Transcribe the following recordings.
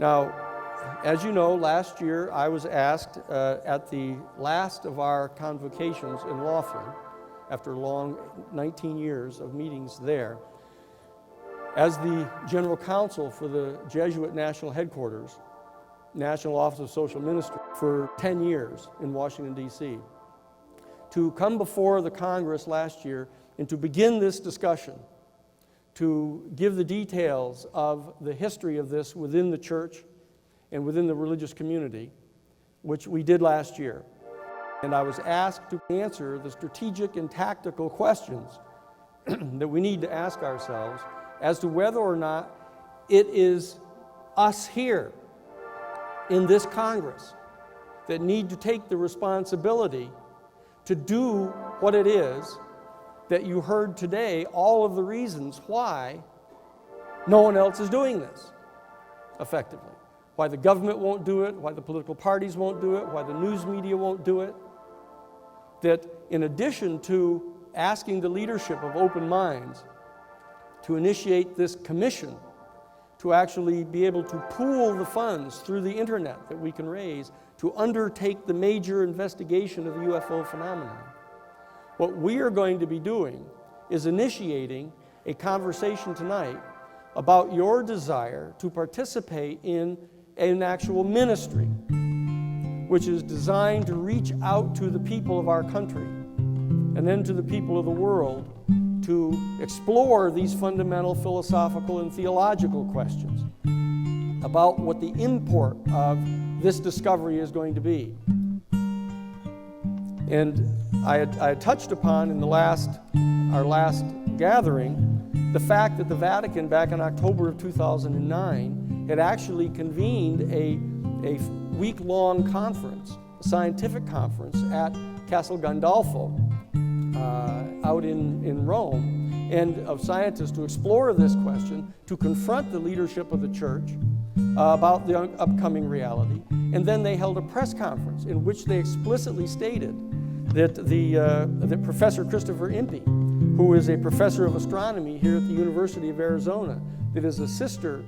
Now, as you know, last year I was asked at the last of our convocations in Laughlin, after a long 19 years of meetings there, as the General Counsel for the Jesuit National Headquarters, National Office of Social Ministry, for 10 years in Washington, D.C., to come before the Congress last year and to begin this discussion, to give the details of the history of this within the church and within the religious community, which we did last year. And I was asked to answer the strategic and tactical questions that we need to ask ourselves as to whether or not it is us here in this Congress that need to take the responsibility to do what it is that you heard today, all of the reasons why no one else is doing this effectively. Why the government won't do it, why the political parties won't do it, why the news media won't do it. That in addition to asking the leadership of Open Minds to initiate this commission to actually be able to pool the funds through the internet that we can raise to undertake the major investigation of the UFO phenomenon, what we are going to be doing is initiating a conversation tonight about your desire to participate in an actual ministry which is designed to reach out to the people of our country and then to the people of the world to explore these fundamental philosophical and theological questions about what the import of this discovery is going to be. And I had touched upon in our last gathering the fact that the Vatican back in October of 2009 had actually convened a week-long conference, a scientific conference at Castel Gandolfo out in Rome, and of scientists to explore this question, to confront the leadership of the church about the upcoming reality. And then they held a press conference in which they explicitly stated that Professor Christopher Impey, who is a professor of astronomy here at the University of Arizona, that is a sister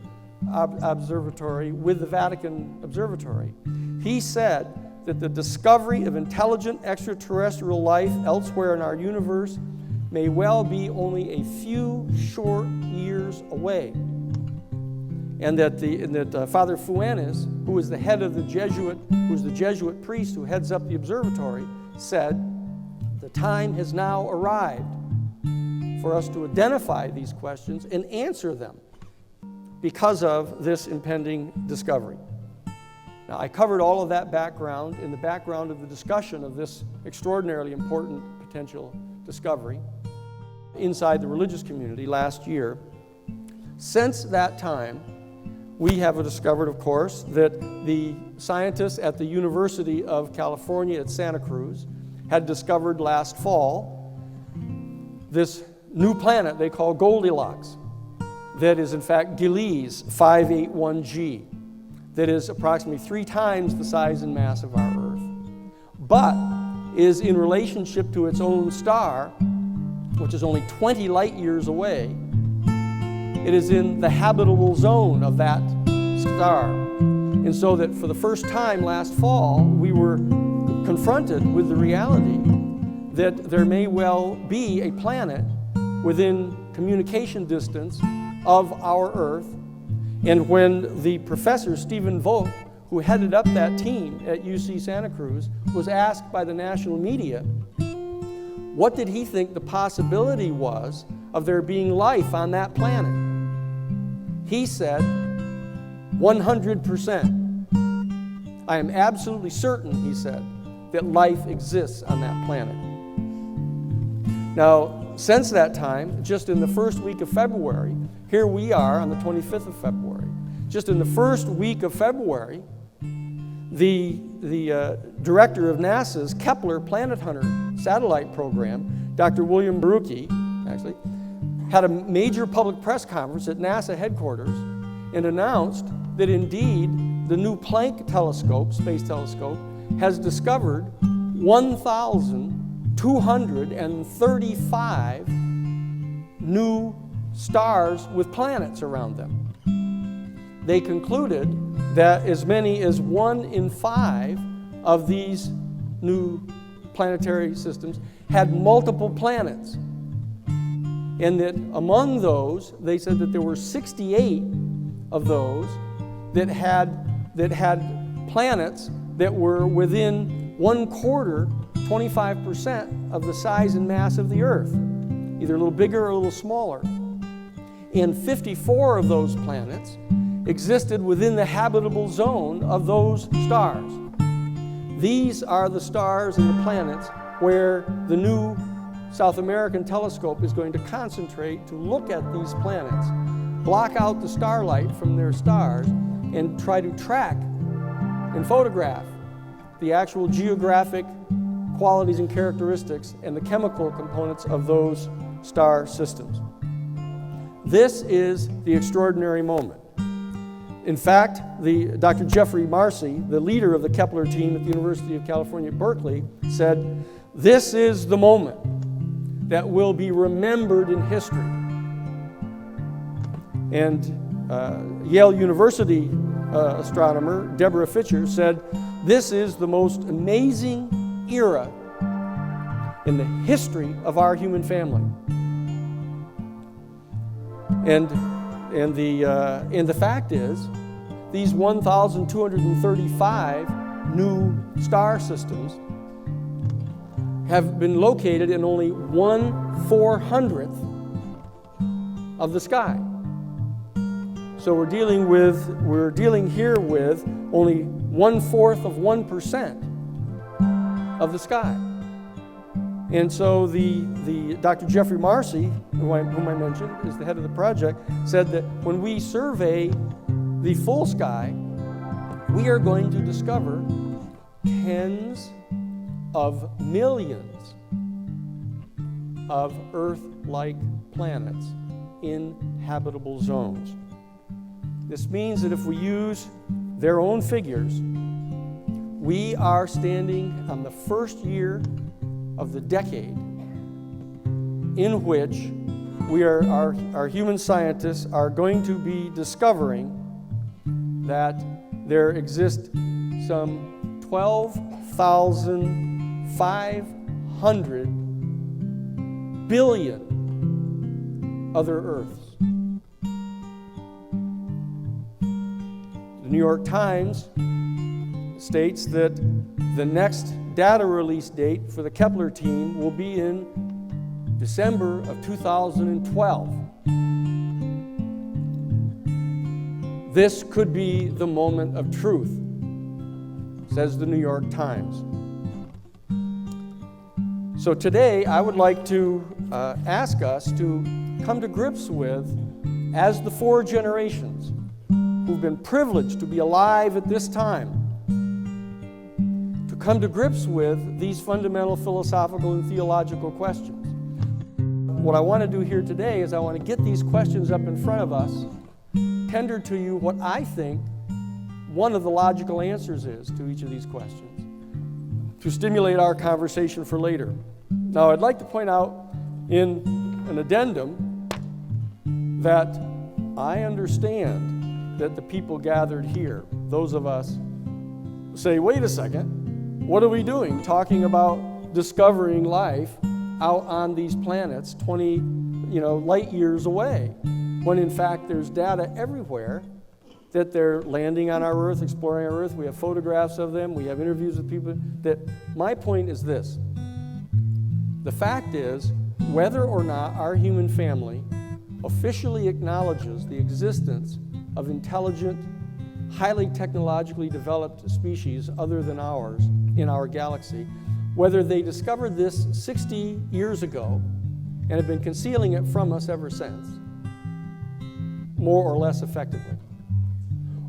observatory with the Vatican Observatory, he said that the discovery of intelligent extraterrestrial life elsewhere in our universe may well be only a few short years away. And that Father Fuentes, who is the head of the Jesuit priest who heads up the observatory, said, the time has now arrived for us to identify these questions and answer them because of this impending discovery. Now, I covered all of that background in the background of the discussion of this extraordinarily important potential discovery inside the religious community last year. Since that time, we have discovered, of course, that the scientists at the University of California at Santa Cruz had discovered last fall this new planet they call Goldilocks, that is in fact Gliese 581G, that is approximately 3 times the size and mass of our Earth, but is in relationship to its own star, which is only 20 light years away. It is in the habitable zone of that star. And so that for the first time last fall, we were confronted with the reality that there may well be a planet within communication distance of our Earth. And when the professor, Stephen Vogt, who headed up that team at UC Santa Cruz, was asked by the national media, what did he think the possibility was of there being life on that planet? He said, 100%. I am absolutely certain, he said, that life exists on that planet. Now, since that time, just in the first week of February, here we are on the 25th of February. Just in the first week of February, the director of NASA's Kepler Planet Hunter satellite program, Dr. William Barucki, actually, had a major public press conference at NASA headquarters and announced that indeed the new Planck telescope, space telescope, has discovered 1,235 new stars with planets around them. They concluded that as many as 1 in 5 of these new planetary systems had multiple planets. And that among those, they said that there were 68 of those that had planets that were within 1/4, 25% of the size and mass of the Earth, either a little bigger or a little smaller. And 54 of those planets existed within the habitable zone of those stars. These are the stars and the planets where the new South American telescope is going to concentrate to look at these planets, block out the starlight from their stars, and try to track and photograph the actual geographic qualities and characteristics and the chemical components of those star systems. This is the extraordinary moment. In fact, Dr. Jeffrey Marcy, the leader of the Kepler team at the University of California at Berkeley, said, "This is the moment that will be remembered in history." And Yale University astronomer Deborah Fischer said, "This is the most amazing era in the history of our human family." And the fact is, these 1,235 new star systems have been located in only 1/400th of the sky. So we're dealing here with only 1/4 of 1% of the sky. And so the Dr. Jeffrey Marcy, whom I mentioned, is the head of the project, said that when we survey the full sky, we are going to discover tens of millions of Earth-like planets in habitable zones. This means that if we use their own figures, we are standing on the first year of the decade in which our human scientists are going to be discovering that there exist some 12,500 billion other Earths. The New York Times states that the next data release date for the Kepler team will be in December of 2012. This could be the moment of truth, says the New York Times. So today I would like to ask us to come to grips with, as the 4 generations who've been privileged to be alive at this time, come to grips with these fundamental philosophical and theological questions. What I want to do here today is I want to get these questions up in front of us, tender to you what I think one of the logical answers is to each of these questions, to stimulate our conversation for later. Now, I'd like to point out in an addendum that I understand that the people gathered here, those of us, say, wait a second, what are we doing talking about discovering life out on these planets 20 light years away, when in fact there's data everywhere that they're landing on our Earth, exploring our Earth. We have photographs of them. We have interviews with people. My point is this. The fact is, whether or not our human family officially acknowledges the existence of intelligent, highly technologically developed species other than ours in our galaxy, whether they discovered this 60 years ago and have been concealing it from us ever since, more or less effectively,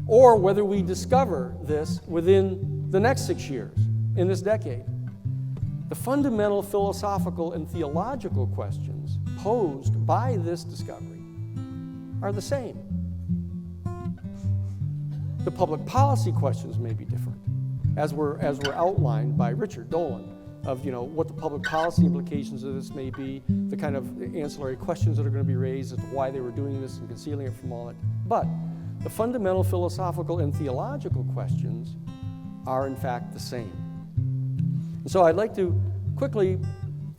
or whether we discover this within the next 6 years, in this decade. The fundamental philosophical and theological questions posed by this discovery are the same. The public policy questions may be different, as were outlined by Richard Dolan, of what the public policy implications of this may be, the kind of ancillary questions that are going to be raised as to why they were doing this and concealing it from all that. But the fundamental philosophical and theological questions are in fact the same. And so I'd like to quickly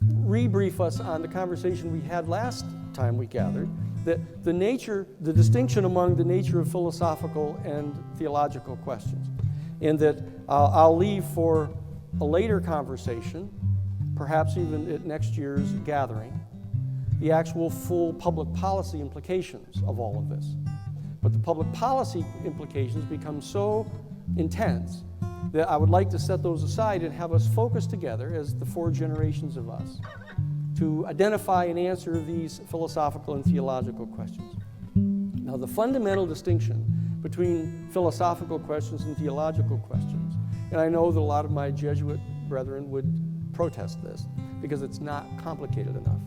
rebrief us on the conversation we had last time we gathered, that the distinction among the nature of philosophical and theological questions, and that I'll leave for a later conversation, perhaps even at next year's gathering, the actual full public policy implications of all of this. But the public policy implications become so intense that I would like to set those aside and have us focus together as the four generations of us to identify and answer these philosophical and theological questions. Now, the fundamental distinction between philosophical questions and theological questions, and I know that a lot of my Jesuit brethren would protest this because it's not complicated enough,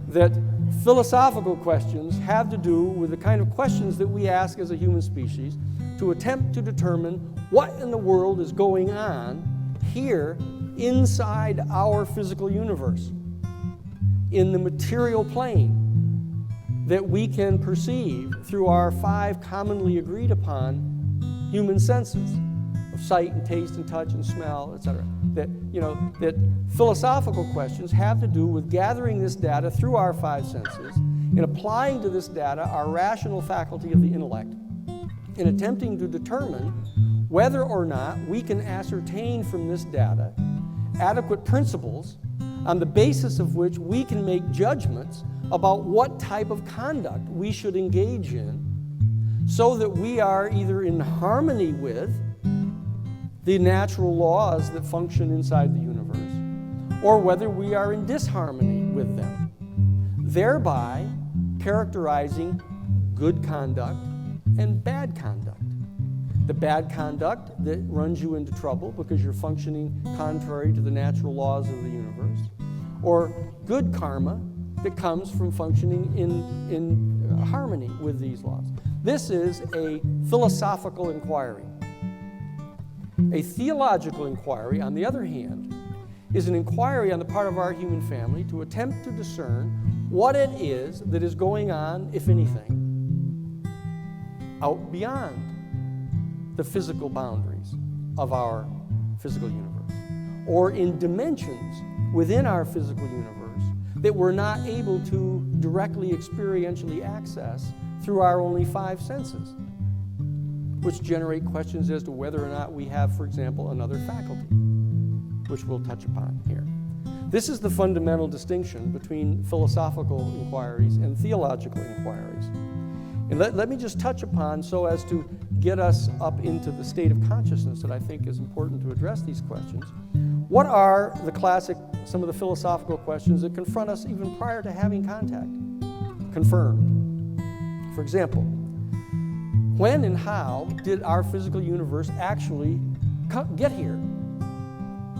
that philosophical questions have to do with the kind of questions that we ask as a human species to attempt to determine what in the world is going on here inside our physical universe, in the material plane that we can perceive through our five commonly agreed upon human senses of sight and taste and touch and smell, etc. That philosophical questions have to do with gathering this data through our five senses and applying to this data our rational faculty of the intellect and attempting to determine whether or not we can ascertain from this data adequate principles on the basis of which we can make judgments about what type of conduct we should engage in so that we are either in harmony with the natural laws that function inside the universe or whether we are in disharmony with them, thereby characterizing good conduct and bad conduct. The bad conduct that runs you into trouble because you're functioning contrary to the natural laws of the universe, or good karma that comes from functioning in harmony with these laws. This is a philosophical inquiry. A theological inquiry, on the other hand, is an inquiry on the part of our human family to attempt to discern what it is that is going on, if anything, out beyond the physical boundaries of our physical universe, or in dimensions within our physical universe that we're not able to directly experientially access through our only five senses, which generate questions as to whether or not we have, for example, another faculty, which we'll touch upon here. This is the fundamental distinction between philosophical inquiries and theological inquiries. And let me just touch upon, so as to get us up into the state of consciousness that I think is important to address these questions. What are some of the philosophical questions that confront us even prior to having contact? Confirmed. For example, when and how did our physical universe actually get here?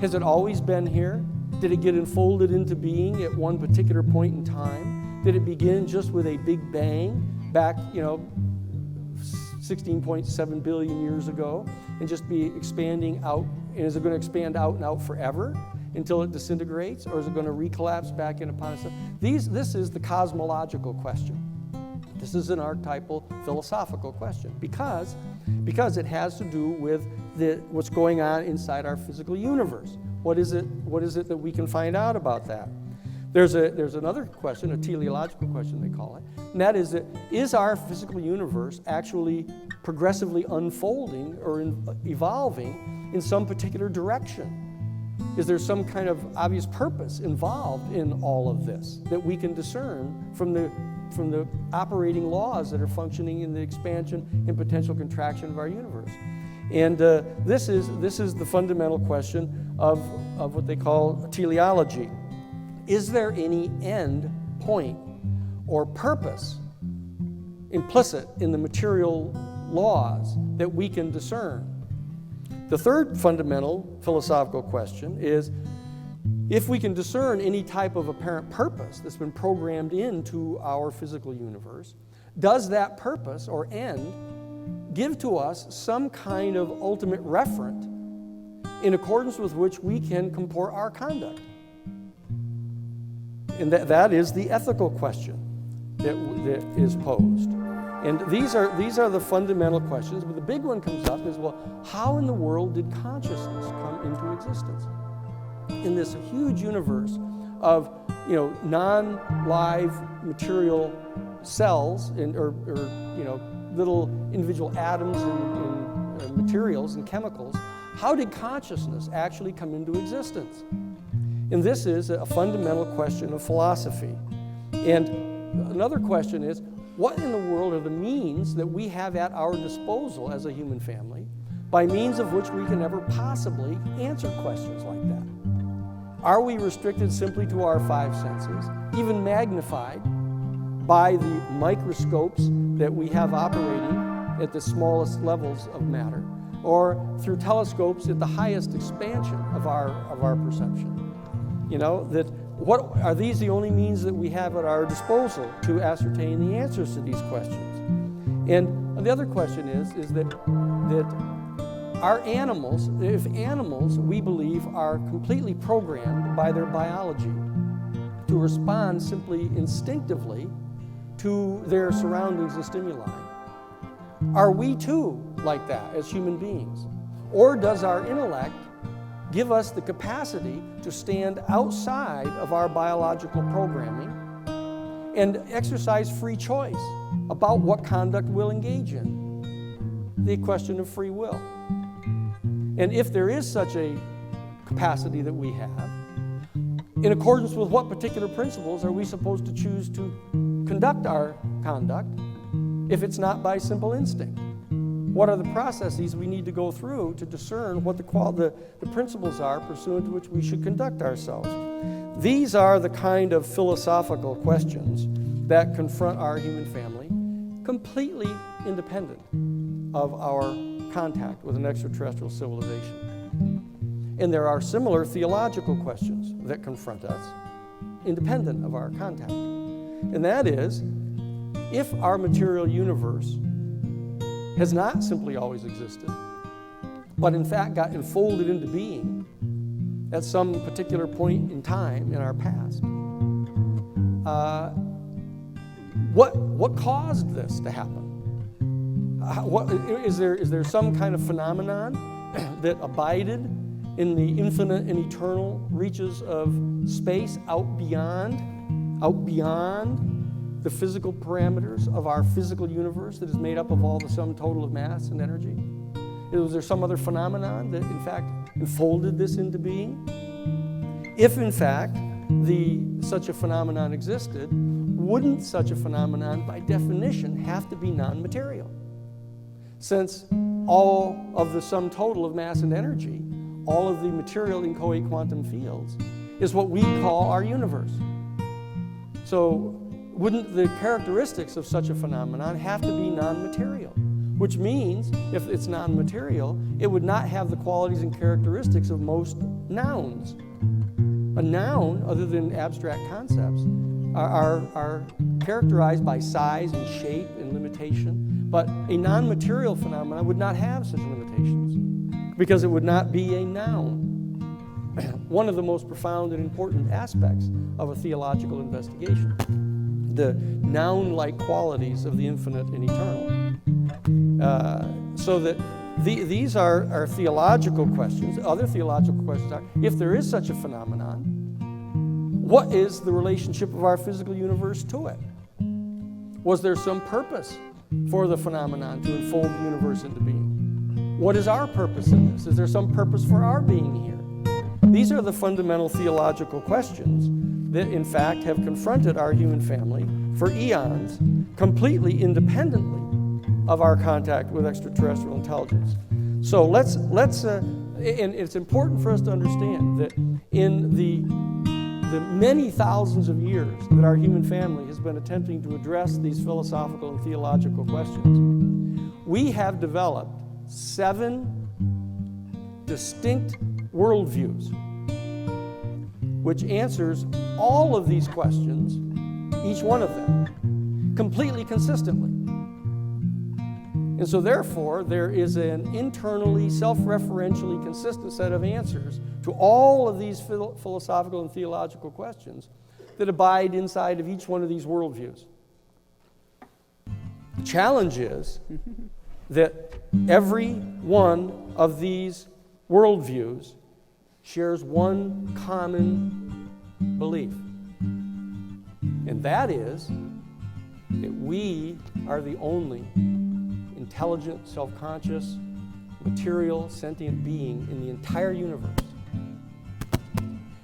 Has it always been here? Did it get enfolded into being at one particular point in time? Did it begin just with a big bang back, 16.7 billion years ago, and just be expanding out? And is it going to expand out and out forever until it disintegrates, or is it going to recollapse back in upon itself? This is the cosmological question. This is an archetypal philosophical question because it has to do with what's going on inside our physical universe. What is it that we can find out about that? There's another question, a teleological question they call it, and that is our physical universe actually progressively unfolding or evolving in some particular direction? Is there some kind of obvious purpose involved in all of this that we can discern from the operating laws that are functioning in the expansion and potential contraction of our universe? And this is the fundamental question of what they call teleology. Is there any end point or purpose implicit in the material laws that we can discern? The third fundamental philosophical question is, if we can discern any type of apparent purpose that's been programmed into our physical universe, does that purpose or end give to us some kind of ultimate referent in accordance with which we can comport our conduct? And that is the ethical question that is posed. And these are the fundamental questions, but the big one comes up is, well, how in the world did consciousness come into existence? In this huge universe of, non-live material cells or little individual atoms and materials and chemicals, how did consciousness actually come into existence? And this is a fundamental question of philosophy. And another question is, what in the world are the means that we have at our disposal as a human family by means of which we can ever possibly answer questions like that? Are we restricted simply to our five senses, even magnified by the microscopes that we have operating at the smallest levels of matter, or through telescopes at the highest expansion of our perception? What are these the only means that we have at our disposal to ascertain the answers to these questions? And the other question is that our animals, if animals, we believe, are completely programmed by their biology to respond simply instinctively to their surroundings and stimuli, are we too like that as human beings? Or does our intellect give us the capacity to stand outside of our biological programming and exercise free choice about what conduct we'll engage in? The question of free will. And if there is such a capacity that we have, in accordance with what particular principles are we supposed to choose to conduct our conduct if it's not by simple instinct? What are the processes we need to go through to discern what the principles are pursuant to which we should conduct ourselves? These are the kind of philosophical questions that confront our human family, completely independent of our contact with an extraterrestrial civilization. And there are similar theological questions that confront us, independent of our contact. And that is, if our material universe has not simply always existed, but in fact got enfolded into being at some particular point in time in our past, what caused this to happen? Is there some kind of phenomenon that abided in the infinite and eternal reaches of space out beyond the physical parameters of our physical universe that is made up of all the sum total of mass and energy? Was there some other phenomenon that in fact enfolded this into being? If in fact such a phenomenon existed, wouldn't such a phenomenon by definition have to be non-material? Since all of the sum total of mass and energy, all of the material inchoate quantum fields, is what we call our universe. So wouldn't the characteristics of such a phenomenon have to be non-material? Which means, if it's non-material, it would not have the qualities and characteristics of most nouns. A noun, other than abstract concepts, are characterized by size and shape and limitation, but a non-material phenomenon would not have such limitations because it would not be a noun. One of the most profound and important aspects of a theological investigation, the noun-like qualities of the infinite and eternal. So that these are theological questions. Other theological questions are, if there is such a phenomenon, what is the relationship of our physical universe to it? Was there some purpose for the phenomenon to enfold the universe into being? What is our purpose in this? Is there some purpose for our being here? These are the fundamental theological questions that in fact have confronted our human family for eons, completely independently of our contact with extraterrestrial intelligence. So let's and it's important for us to understand that in the many thousands of years that our human family has been attempting to address these philosophical and theological questions, we have developed 7 distinct worldviews which answers all of these questions, each one of them, completely consistently. And so therefore, there is an internally, self-referentially consistent set of answers to all of these philosophical and theological questions that abide inside of each one of these worldviews. The challenge is that every one of these worldviews shares one common belief, and that is that we are the only intelligent, self-conscious, material, sentient being in the entire universe.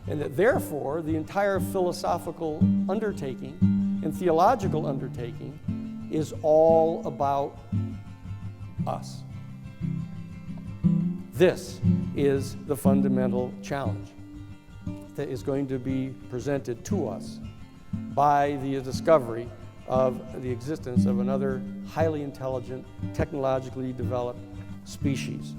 And that therefore, the entire philosophical undertaking and theological undertaking is all about us. This is the fundamental challenge that is going to be presented to us by the discovery of the existence of another highly intelligent, technologically developed species.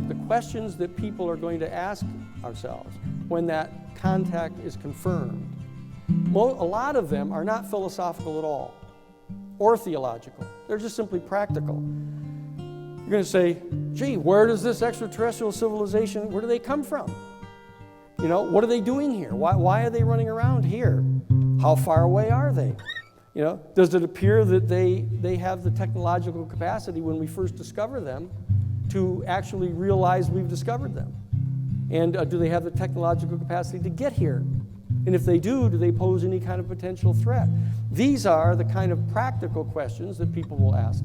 The questions that people are going to ask ourselves when that contact is confirmed, a lot of them are not philosophical at all or theological. They're just simply practical. You're going to say, gee, where does this extraterrestrial civilization, where do they come from? You know, what are they doing here? Why are they running around here? How far away are they? You know, does it appear that they have the technological capacity when we first discover them to actually realize we've discovered them? And do they have the technological capacity to get here? And if they do they pose any kind of potential threat? These are the kind of practical questions that people will ask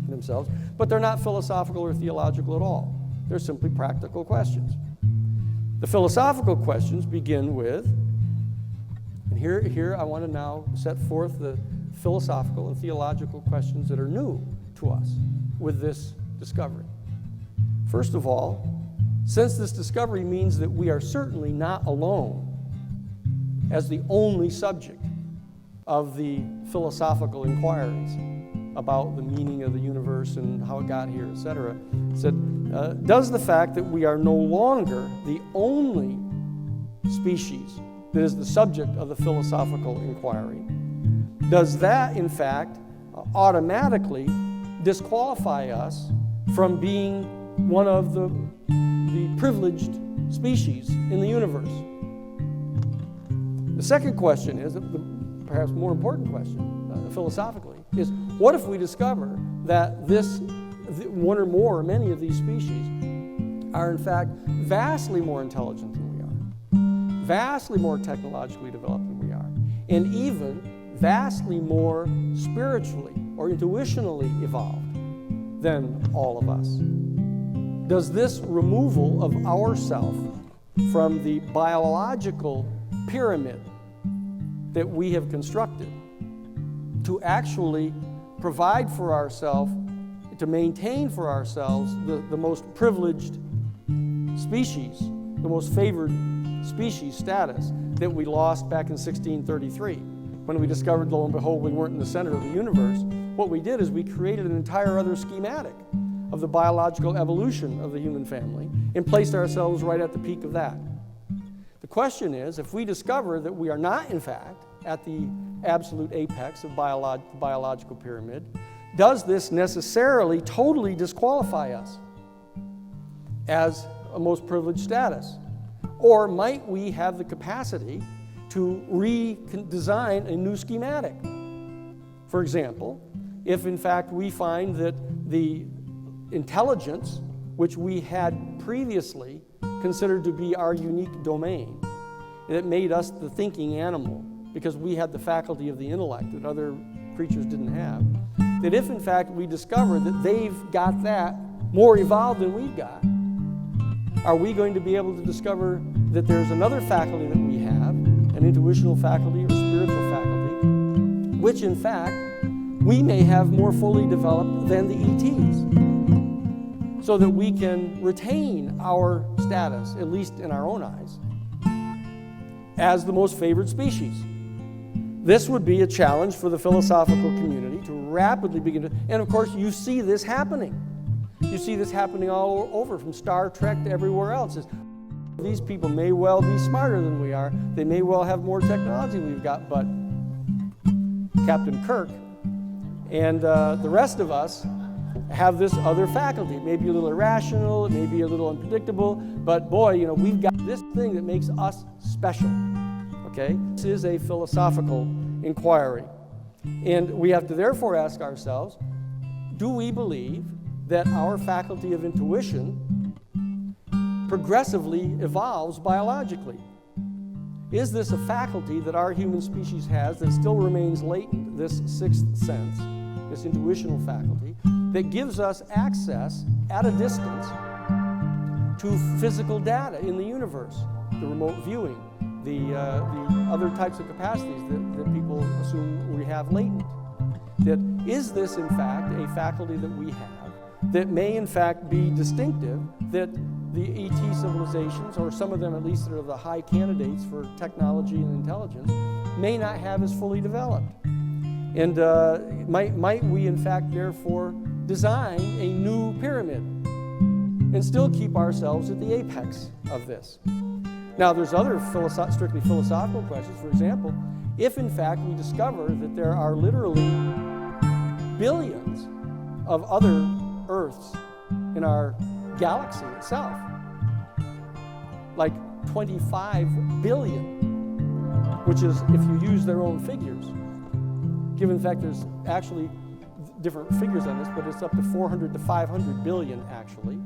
themselves, but they're not philosophical or theological at all. They're simply practical questions. The philosophical questions begin with, and here I want to now set forth the philosophical and theological questions that are new to us with this discovery. First of all, since this discovery means that we are certainly not alone as the only subject of the philosophical inquiries about the meaning of the universe and how it got here, etc., does the fact that we are no longer the only species that is the subject of the philosophical inquiry, does that, in fact, automatically disqualify us from being one of the privileged species in the universe? The second question is, the perhaps more important question, philosophically, is what if we discover that one or more or many of these species are in fact vastly more intelligent than we are, vastly more technologically developed than we are, and even vastly more spiritually or intuitionally evolved than all of us? Does this removal of ourself from the biological pyramid that we have constructed to actually provide for ourselves, to maintain for ourselves the most privileged species, the most favored species status that we lost back in 1633. When we discovered, lo and behold, we weren't in the center of the universe, what we did is we created an entire other schematic of the biological evolution of the human family and placed ourselves right at the peak of that. The question is, if we discover that we are not, in fact, at the absolute apex of the biological pyramid, does this necessarily totally disqualify us as a most privileged status? Or might we have the capacity to redesign a new schematic? For example, if in fact we find that the intelligence, which we had previously considered to be our unique domain, that made us the thinking animal because we had the faculty of the intellect that other creatures didn't have, that if in fact we discover that they've got that more evolved than we've got, are we going to be able to discover that there's another faculty that we have, an intuitional faculty or spiritual faculty, which in fact we may have more fully developed than the ETs, so that we can retain our status, at least in our own eyes, as the most favored species? This would be a challenge for the philosophical community to rapidly begin to, and of course you see this happening. You see this happening all over, from Star Trek to everywhere else. These people may well be smarter than we are. They may well have more technology than we've got, but Captain Kirk and the rest of us have this other faculty. It may be a little irrational, it may be a little unpredictable, but boy, we've got this thing that makes us special. Okay? This is a philosophical inquiry. And we have to therefore ask ourselves, do we believe that our faculty of intuition progressively evolves biologically? Is this a faculty that our human species has that still remains latent, this sixth sense, this intuitional faculty, that gives us access at a distance to physical data in the universe, the remote viewing, the other types of capacities that people assume we have latent? That is this, in fact, a faculty that we have that may, in fact, be distinctive, that the ET civilizations, or some of them at least that are the high candidates for technology and intelligence, may not have as fully developed? And might we, in fact, therefore design a new pyramid and still keep ourselves at the apex of this? Now, there's other strictly philosophical questions. For example, if in fact we discover that there are literally billions of other Earths in our galaxy itself, like 25 billion, which is, if you use their own figures, given the fact there's actually different figures on this, but it's up to 400 to 500 billion actually.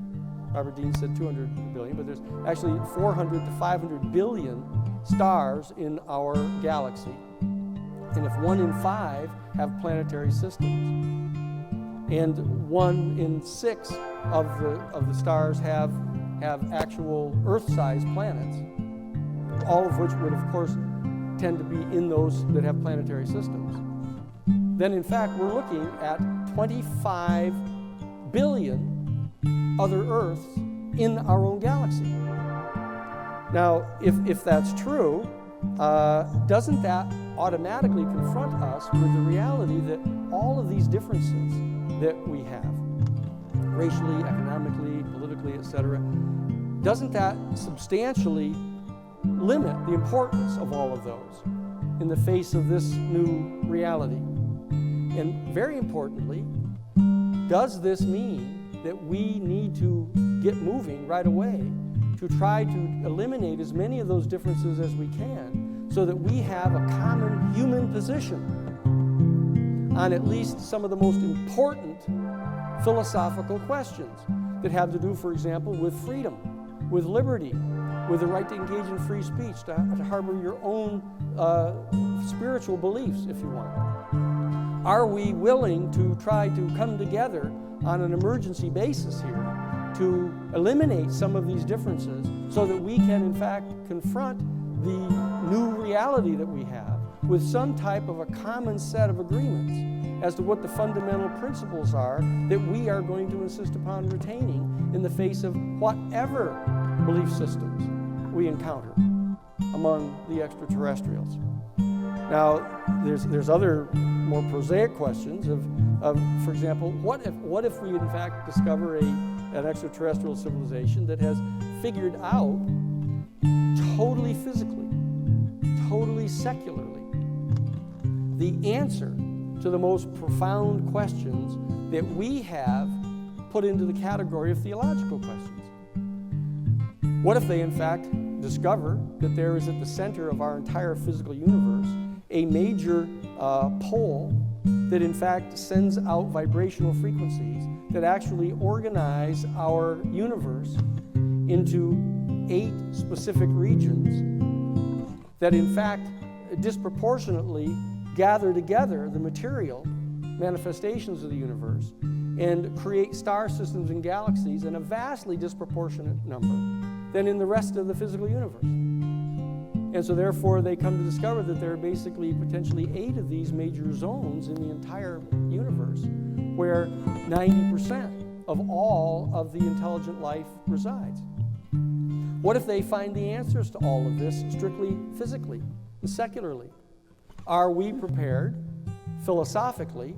Robert Dean said 200 billion, but there's actually 400 to 500 billion stars in our galaxy. And if 1 in 5 have planetary systems, and 1 in 6 of the stars have actual Earth-sized planets, all of which would, of course, tend to be in those that have planetary systems, then in fact we're looking at 25 billion other Earths in our own galaxy. Now, if that's true, doesn't that automatically confront us with the reality that all of these differences that we have, racially, economically, politically, etc., doesn't that substantially limit the importance of all of those in the face of this new reality? And very importantly, does this mean that we need to get moving right away to try to eliminate as many of those differences as we can so that we have a common human position on at least some of the most important philosophical questions that have to do, for example, with freedom, with liberty, with the right to engage in free speech, to harbor your own spiritual beliefs, if you want? Are we willing to try to come together on an emergency basis here to eliminate some of these differences so that we can, in fact, confront the new reality that we have with some type of a common set of agreements as to what the fundamental principles are that we are going to insist upon retaining in the face of whatever belief systems we encounter among the extraterrestrials? Now, there's other more prosaic questions of, for example, what if we in fact discover an extraterrestrial civilization that has figured out totally physically, totally secularly, the answer to the most profound questions that we have put into the category of theological questions? What if they in fact discover that there is at the center of our entire physical universe a major pole that in fact sends out vibrational frequencies that actually organize our universe into 8 specific regions that in fact disproportionately gather together the material manifestations of the universe and create star systems and galaxies in a vastly disproportionate number than in the rest of the physical universe? And so therefore they come to discover that there are basically potentially 8 of these major zones in the entire universe where 90% of all of the intelligent life resides. What if they find the answers to all of this strictly physically and secularly? Are we prepared philosophically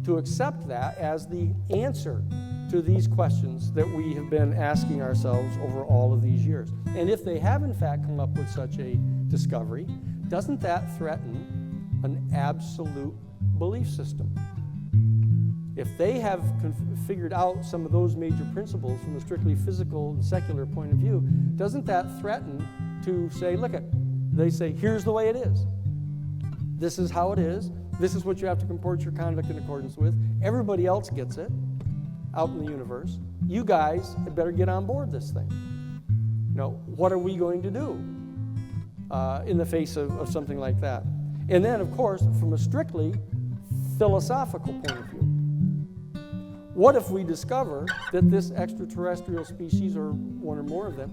to accept that as the answer to these questions that we have been asking ourselves over all of these years? And if they have in fact come up with such a discovery, doesn't that threaten an absolute belief system? If they have figured out some of those major principles from a strictly physical and secular point of view, doesn't that threaten to say, look, they say, here's the way it is. This is how it is. This is what you have to comport your conduct in accordance with. Everybody else gets it out in the universe. You guys had better get on board this thing. What are we going to do in the face of something like that? And then, of course, from a strictly philosophical point of view, what if we discover that this extraterrestrial species, or one or more of them,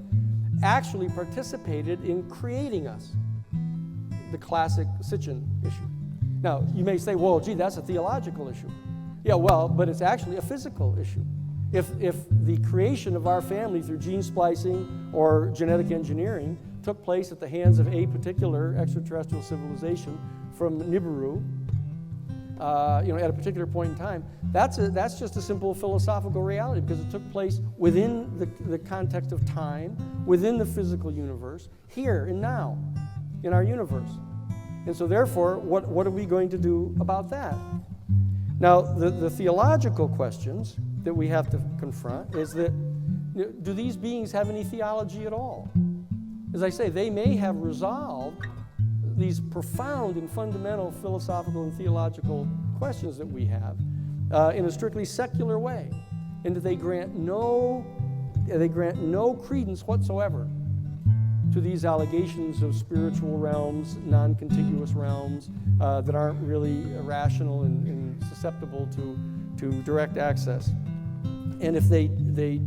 actually participated in creating us? The classic Sitchin issue. Now, you may say, well, gee, that's a theological issue. Yeah, well, but it's actually a physical issue. If the creation of our family through gene splicing or genetic engineering took place at the hands of a particular extraterrestrial civilization from Nibiru, at a particular point in time, that's just a simple philosophical reality, because it took place within the context of time, within the physical universe, here and now, in our universe. And so therefore, what are we going to do about that? Now, the theological questions that we have to confront is that, do these beings have any theology at all? As I say, they may have resolved these profound and fundamental philosophical and theological questions that we have in a strictly secular way. And do they grant no credence whatsoever to these allegations of spiritual realms, non-contiguous realms that aren't really rational and susceptible to direct access. And if they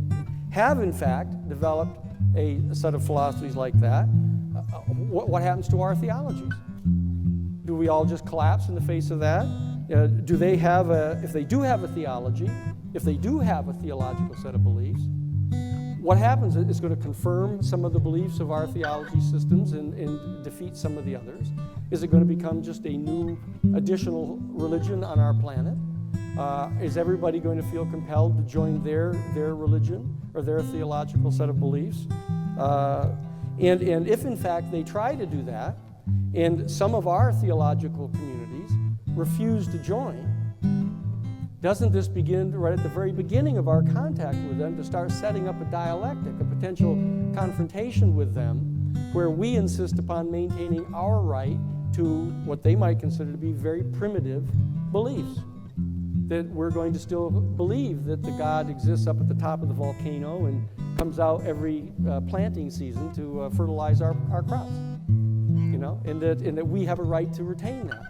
have, in fact, developed a set of philosophies like that, what happens to our theologies? Do we all just collapse in the face of that? Do they have if they do have a theology, if they do have a theological set of beliefs, what happens is it's going to confirm some of the beliefs of our theology systems and defeat some of the others. Is it going to become just a new additional religion on our planet? Is everybody going to feel compelled to join their religion or their theological set of beliefs? And if in fact they try to do that, and some of our theological communities refuse to join, doesn't this begin right at the very beginning of our contact with them to start setting up a dialectic, a potential confrontation with them, where we insist upon maintaining our right to what they might consider to be very primitive beliefs? That we're going to still believe that the God exists up at the top of the volcano and comes out every planting season to fertilize our crops, and that we have a right to retain that.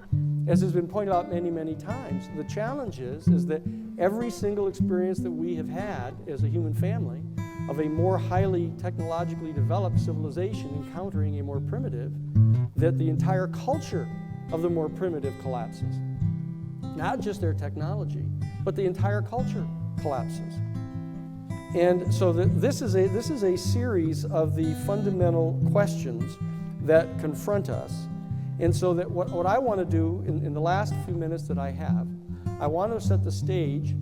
As has been pointed out many, many times, the challenge is that every single experience that we have had as a human family of a more highly technologically developed civilization encountering a more primitive, that the entire culture of the more primitive collapses. Not just their technology, but the entire culture collapses. And so this is a series of the fundamental questions that confront us. And so that what I want to do in the last few minutes that I have, I want to set the stage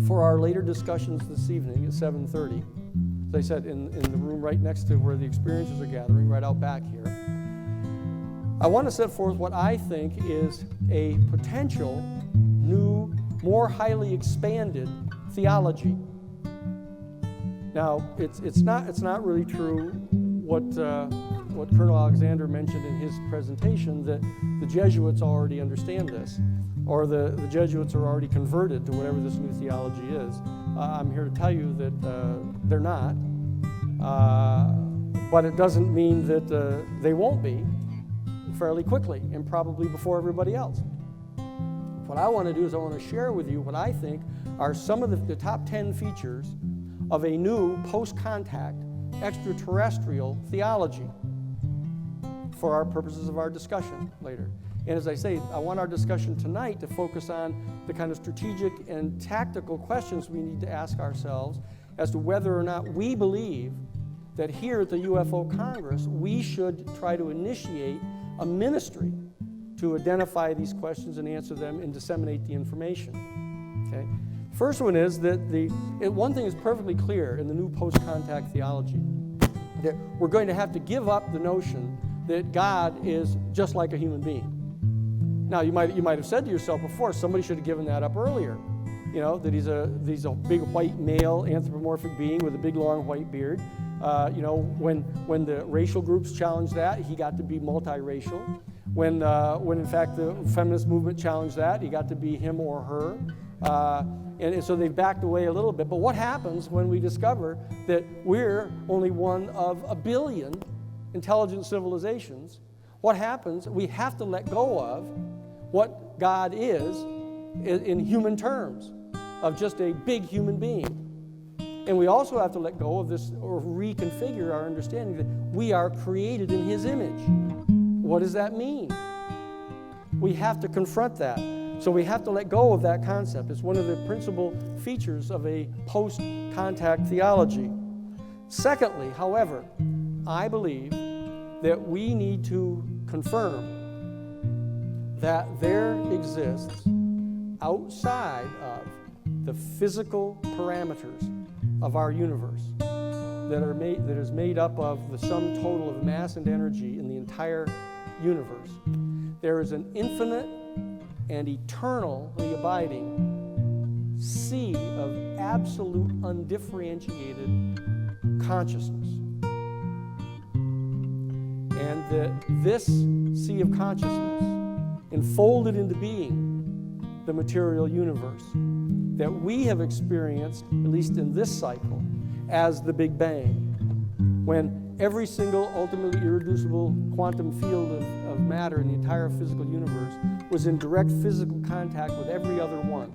for our later discussions this evening at 7:30. As I said, in the room right next to where the experiences are gathering, right out back here. I want to set forth what I think is a potential new, more highly expanded theology. Now, it's not really true what Colonel Alexander mentioned in his presentation, that the Jesuits already understand this, or the Jesuits are already converted to whatever this new theology is. I'm here to tell you that they're not, but it doesn't mean that they won't be fairly quickly and probably before everybody else. What I want to do is I want to share with you what I think are some of the top 10 features of a new post-contact extraterrestrial theology for our purposes of our discussion later. And as I say, I want our discussion tonight to focus on the kind of strategic and tactical questions we need to ask ourselves as to whether or not we believe that here at the UFO Congress, we should try to initiate a ministry to identify these questions and answer them and disseminate the information. Okay? First one is that one thing is perfectly clear in the new post-contact theology, that we're going to have to give up the notion that God is just like a human being. Now, you might have said to yourself before, somebody should have given that up earlier, that he's a big white male anthropomorphic being with a big long white beard. When the racial groups challenged that, he got to be multiracial. when in fact the feminist movement challenged that. You got to be him or her. And so they've backed away a little bit. But what happens when we discover that we're only one of a billion intelligent civilizations? What happens? We have to let go of what God is in human terms, of just a big human being. And we also have to let go of this, or reconfigure our understanding that we are created in His image. What does that mean? We have to confront that. So we have to let go of that concept. It's one of the principal features of a post-contact theology. Secondly, however, I believe that we need to confirm that there exists outside of the physical parameters of our universe that is made up of the sum total of mass and energy in the entire universe. There is an infinite and eternally abiding sea of absolute undifferentiated consciousness. And that this sea of consciousness enfolded into being the material universe that we have experienced, at least in this cycle, as the Big Bang, when every single ultimately irreducible quantum field of matter in the entire physical universe was in direct physical contact with every other one.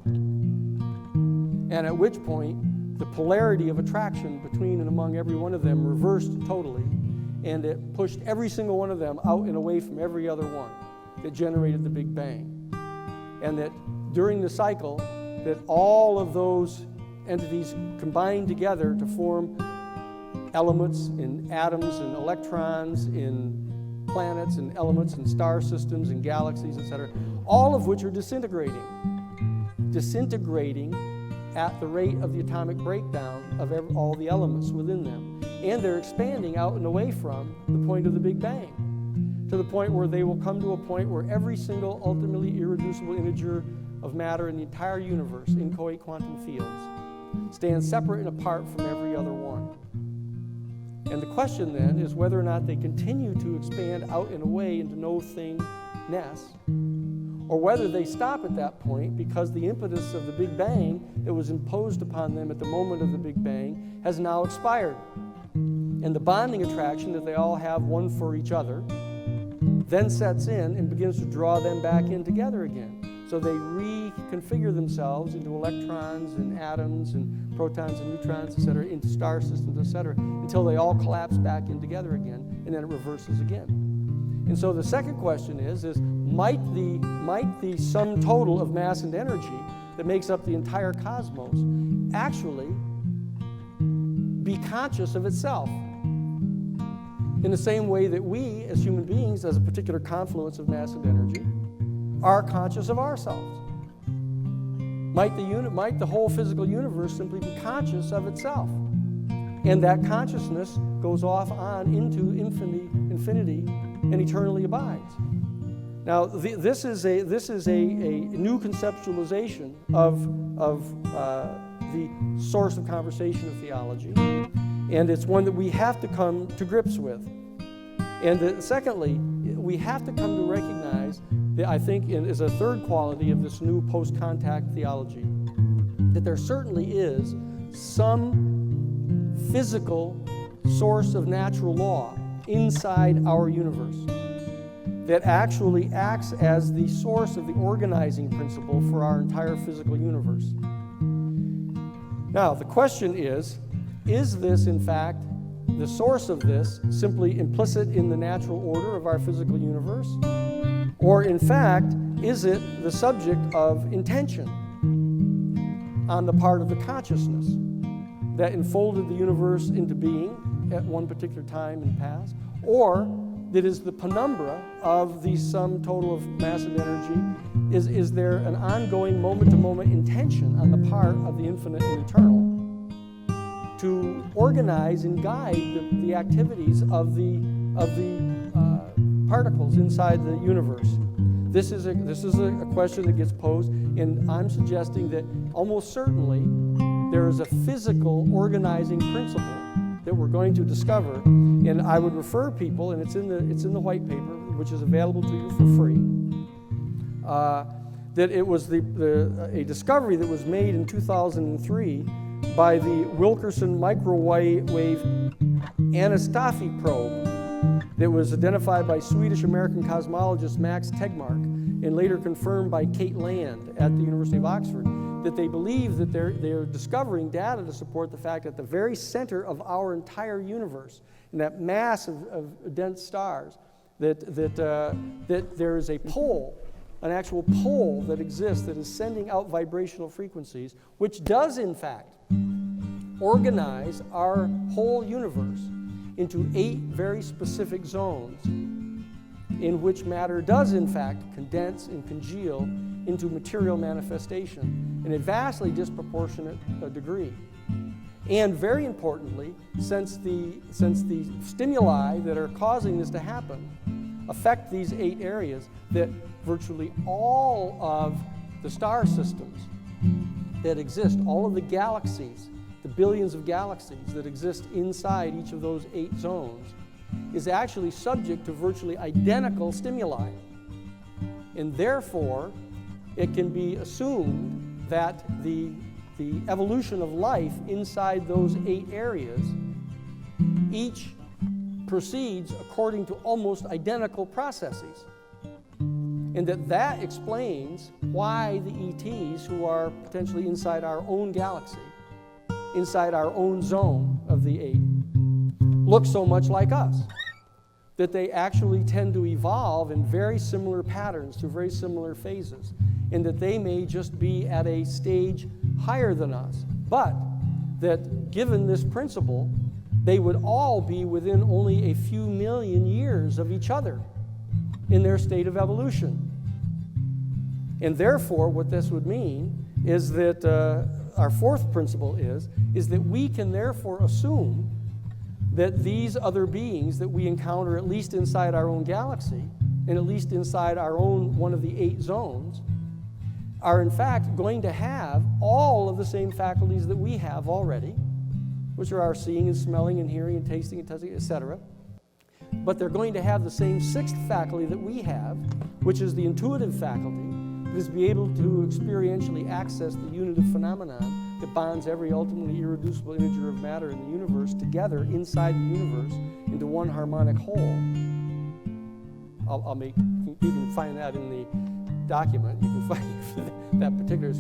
And at which point, the polarity of attraction between and among every one of them reversed totally, and it pushed every single one of them out and away from every other one that generated the Big Bang. And that during the cycle, that all of those entities combined together to form elements in atoms and electrons, in planets and elements and star systems and galaxies, etc., all of which are disintegrating at the rate of the atomic breakdown of all the elements within them. And they're expanding out and away from the point of the Big Bang, to the point where they will come to a point where every single ultimately irreducible integer of matter in the entire universe, inchoate quantum fields, stands separate and apart from every other one. And the question then is whether or not they continue to expand out and away into no thingness, or whether they stop at that point because the impetus of the Big Bang that was imposed upon them at the moment of the Big Bang has now expired. And the bonding attraction that they all have one for each other then sets in and begins to draw them back in together again. So they reconfigure themselves into electrons and atoms and protons and neutrons, etc., into star systems, etc., until they all collapse back in together again, and then it reverses again. And so the second question is might the sum total of mass and energy that makes up the entire cosmos actually be conscious of itself in the same way that we, as human beings, as a particular confluence of mass and energy, are conscious of ourselves? Might the whole physical universe simply be conscious of itself? And that consciousness goes off on into infinity and eternally abides. Now, this is a new conceptualization of the source of conversation of theology, and it's one that we have to come to grips with. And secondly, we have to come to recognize that, I think, is a third quality of this new post-contact theology, that there certainly is some physical source of natural law inside our universe that actually acts as the source of the organizing principle for our entire physical universe. Now, the question is this, in fact, the source of this simply implicit in the natural order of our physical universe? Or, in fact, is it the subject of intention on the part of the consciousness that enfolded the universe into being at one particular time in the past? Or that is the penumbra of the sum total of mass and energy? Is there an ongoing moment-to-moment intention on the part of the infinite and eternal to organize and guide the activities of the particles inside the universe? This is a question that gets posed, and I'm suggesting that almost certainly there is a physical organizing principle that we're going to discover. And I would refer people, and it's in the white paper, which is available to you for free. That it was a discovery that was made in 2003 by the Wilkerson microwave anisotropy probe that was identified by Swedish-American cosmologist Max Tegmark and later confirmed by Kate Land at the University of Oxford, that they believe that they're discovering data to support the fact that the very center of our entire universe, in that mass of dense stars, that there is a pole, an actual pole that exists that is sending out vibrational frequencies, which does in fact organize our whole universe into 8 very specific zones in which matter does in fact condense and congeal into material manifestation in a vastly disproportionate degree. And very importantly, since the stimuli that are causing this to happen affect these 8 areas, that virtually all of the star systems that exist, all of the galaxies, the billions of galaxies that exist inside each of those 8 zones, is actually subject to virtually identical stimuli. And therefore, it can be assumed that the evolution of life inside those 8 areas each proceeds according to almost identical processes. And that explains why the ETs, who are potentially inside our own galaxy, inside our own zone of the 8, look so much like us. That they actually tend to evolve in very similar patterns through very similar phases, and that they may just be at a stage higher than us. But that given this principle, they would all be within only a few million years of each other in their state of evolution. And therefore, what this would mean is that our fourth principle is that we can therefore assume that these other beings that we encounter, at least inside our own galaxy, and at least inside our own one of the 8 zones, are in fact going to have all of the same faculties that we have already, which are our seeing and smelling and hearing and tasting and touching, etc. But they're going to have the same 6th faculty that we have, which is the intuitive faculty, that is be able to experientially access the unitive phenomenon that bonds every ultimately irreducible integer of matter in the universe together inside the universe into one harmonic whole. You can find that in the document. You can find that particular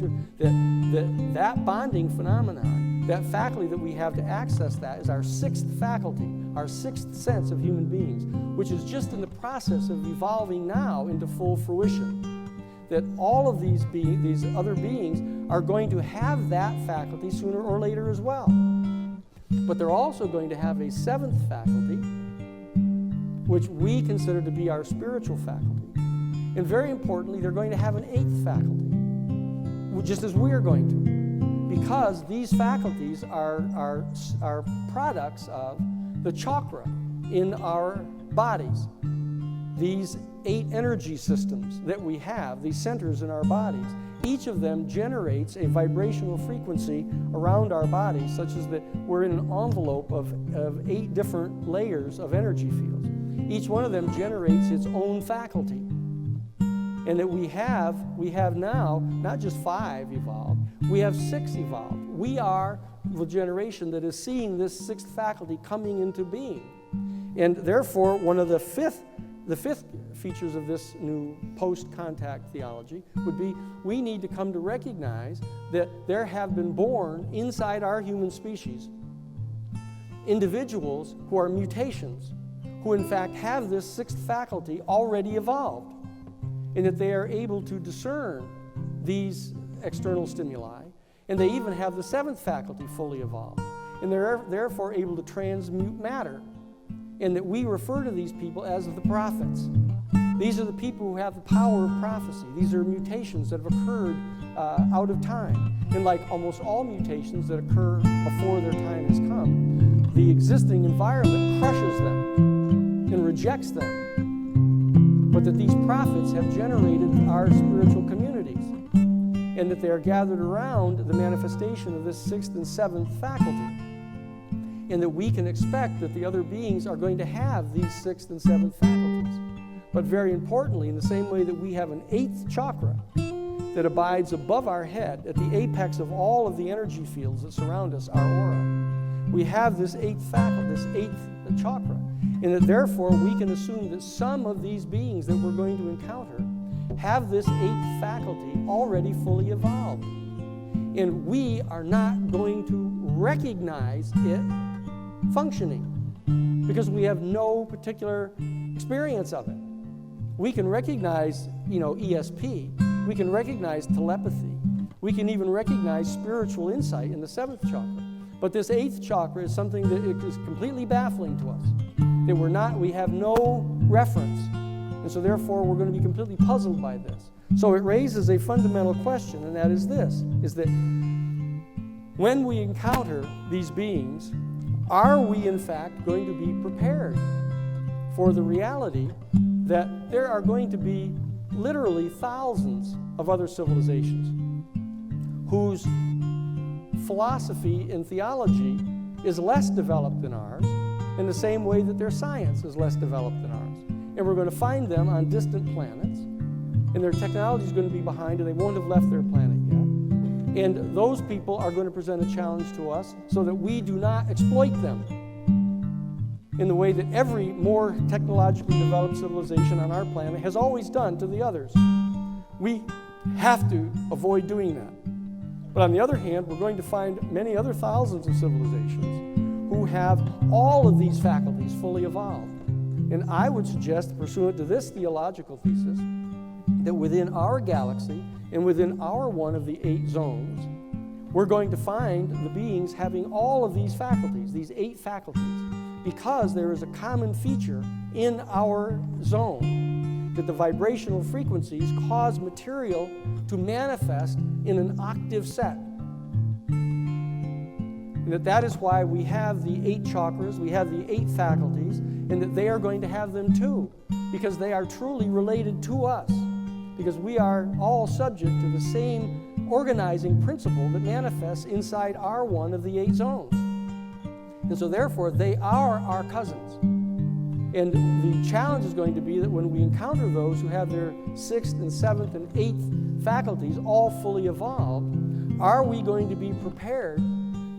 that bonding phenomenon, that faculty that we have to access that, is our 6th faculty, our 6th sense of human beings, which is just in the process of evolving now into full fruition. That all of these other beings are going to have that faculty sooner or later as well. But they're also going to have a 7th faculty, which we consider to be our spiritual faculty. And very importantly, they're going to have an 8th faculty, just as we're going to. Because these faculties are products of the chakra in our bodies. These 8 energy systems that we have, these centers in our bodies, each of them generates a vibrational frequency around our bodies, such as that we're in an envelope of 8 different layers of energy fields. Each one of them generates its own faculty. And that we have now not just 5 evolved, we have 6 evolved. We are the generation that is seeing this 6th faculty coming into being. And therefore, one of the fifth features of this new post-contact theology would be we need to come to recognize that there have been born inside our human species individuals who are mutations, who in fact have this 6th faculty already evolved, and that they are able to discern these external stimuli, and they even have the 7th faculty fully evolved, and they're therefore able to transmute matter, and that we refer to these people as the prophets. These are the people who have the power of prophecy. These are mutations that have occurred out of time. And like almost all mutations that occur before their time has come, the existing environment crushes them and rejects them. But that these prophets have generated our spiritual communities, and that they are gathered around the manifestation of this 6th and 7th faculty. And that we can expect that the other beings are going to have these 6th and 7th faculties. But very importantly, in the same way that we have an 8th chakra that abides above our head at the apex of all of the energy fields that surround us, our aura, we have this 8th faculty, this 8th chakra, and that therefore we can assume that some of these beings that we're going to encounter have this 8th faculty already fully evolved. And we are not going to recognize it functioning because we have no particular experience of it. We can recognize, ESP. We can recognize telepathy. We can even recognize spiritual insight in the 7th chakra. But this 8th chakra is something that is completely baffling to us. That we have no reference. And so therefore we're going to be completely puzzled by this. So it raises a fundamental question, and that is this, is that when we encounter these beings, are we in fact going to be prepared for the reality that there are going to be literally thousands of other civilizations whose philosophy and theology is less developed than ours, in the same way that their science is less developed than ours. And we're going to find them on distant planets, and their technology is going to be behind, and they won't have left their planet yet. And those people are going to present a challenge to us so that we do not exploit them in the way that every more technologically developed civilization on our planet has always done to the others. We have to avoid doing that. But on the other hand, we're going to find many other thousands of civilizations who have all of these faculties fully evolved. And I would suggest, pursuant to this theological thesis, that within our galaxy and within our one of the 8 zones, we're going to find the beings having all of these faculties, these 8 faculties, because there is a common feature in our zone that the vibrational frequencies cause material to manifest in an octave set. And that is why we have the 8 chakras, we have the 8 faculties, and that they are going to have them too, because they are truly related to us, because we are all subject to the same organizing principle that manifests inside our one of the 8 zones. And so therefore, they are our cousins. And the challenge is going to be that when we encounter those who have their 6th and 7th and 8th faculties all fully evolved, are we going to be prepared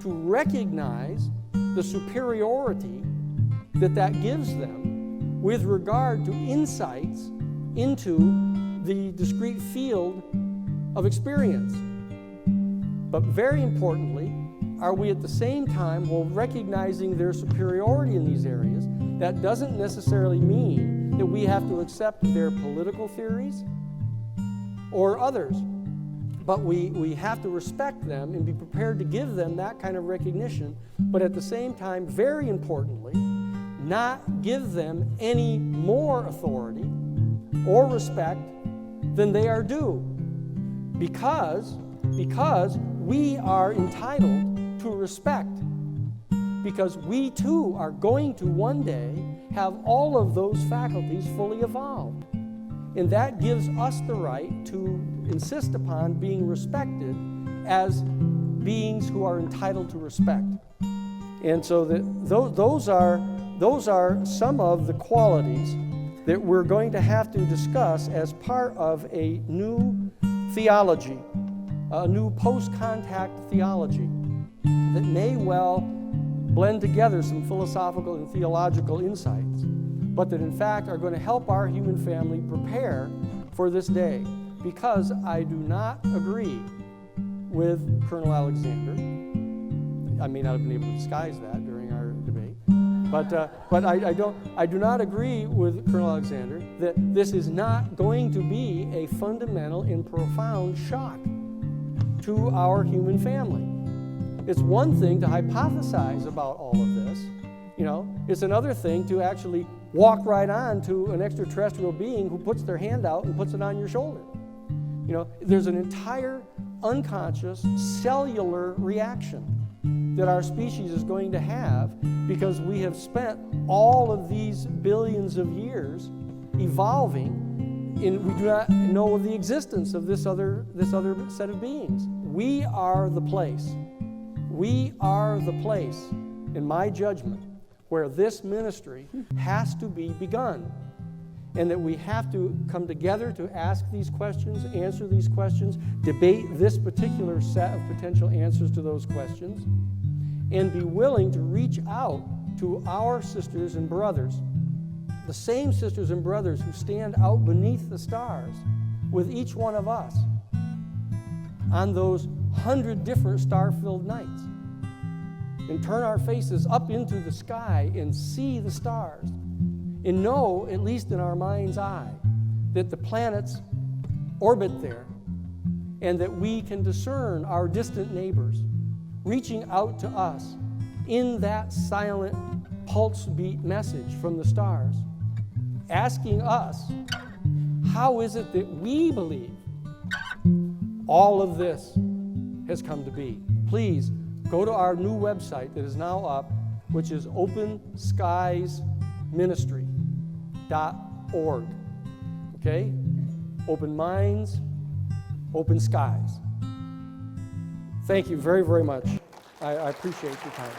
to recognize the superiority that gives them with regard to insights into the discrete field of experience? But very importantly, are we at the same time, while recognizing their superiority in these areas, that doesn't necessarily mean that we have to accept their political theories or others. But we have to respect them and be prepared to give them that kind of recognition, but at the same time, very importantly, not give them any more authority or respect than they are due. Because we are entitled to respect, because we too are going to one day have all of those faculties fully evolved. And that gives us the right to insist upon being respected as beings who are entitled to respect. And so those are some of the qualities that we're going to have to discuss as part of a new theology, a new post-contact theology that may well blend together some philosophical and theological insights, but that in fact are going to help our human family prepare for this day. Because I do not agree with Colonel Alexander. I may not have been able to disguise that during our debate, but I do not agree with Colonel Alexander that this is not going to be a fundamental and profound shock to our human family. It's one thing to hypothesize about all of this, it's another thing to actually walk right on to an extraterrestrial being who puts their hand out and puts it on your shoulder. There's an entire unconscious cellular reaction that our species is going to have because we have spent all of these billions of years evolving, and we do not know of the existence of this other set of beings. We are the place. We are the place, in my judgment, where this ministry has to be begun. and that we have to come together to ask these questions, answer these questions, debate this particular set of potential answers to those questions, and be willing to reach out to our sisters and brothers, the same sisters and brothers who stand out beneath the stars with each one of us on those 100 different star-filled nights, and turn our faces up into the sky and see the stars, and know, at least in our mind's eye, that the planets orbit there, and that we can discern our distant neighbors reaching out to us in that silent pulse beat message from the stars, asking us, how is it that we believe all of this has come to be? Please go to our new website that is now up, which is openskiesministry.org. Okay? Open minds, open skies. Thank you very, very much. I appreciate your time.